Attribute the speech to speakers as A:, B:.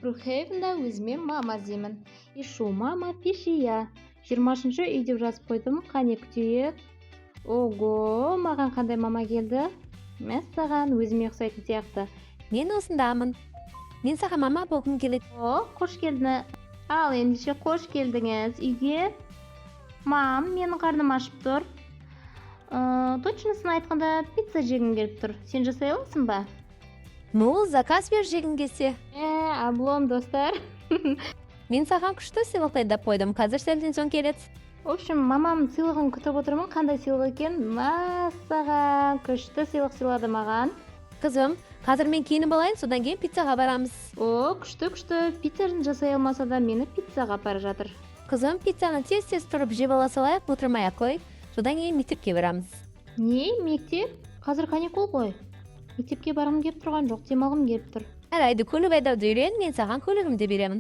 A: Брукхейвенда өзіме мама деймін. Ишу мама пиши я. 20-шы үй деп жазып қойдым. Қане күтейік. Ого, маған қандай мама келді? Мәссаған, өзіме ұқсайтын сияқты.
B: Мен осындамын. Мен саған мама болғым келеді.
A: О, қош келді. Ал ендеше қош келдіңіз үйге. Мам, менің қарным ашып тұр. Точнысын айтқанда пицца жегім келіп тұр. Сен жасай аласың ба?
B: Ну, заказ бер жегің келсе.
A: Облом, достар.
B: Мен саған күшті сыйлық дайындап қойдым. Қазір сәлден соң келеді.
A: В общем, мамам сыйлығын күтіп отырмын. Қандай сыйлық екен? Массаған күшті сыйлық сыйлады маған.
B: Қызым, қазір мен киініп алайын, содан кейін пиццаға барамыз.
A: О, күшті. Питерін жасай алмаса да мені пиццаға апарып жатыр.
B: Қызым, пиццаны тез тұрып жеп ала салайық, отырмай-ақ қой. Содан кейін мектепке барамыз.
A: Не, мектеп? Қазір каникул ғой. Мектепке барғым келіп тұрған жоқ, демалғым келіп тұр.
B: Әрайды көлік айдауды үйрен, мен саған көлігімді беремін.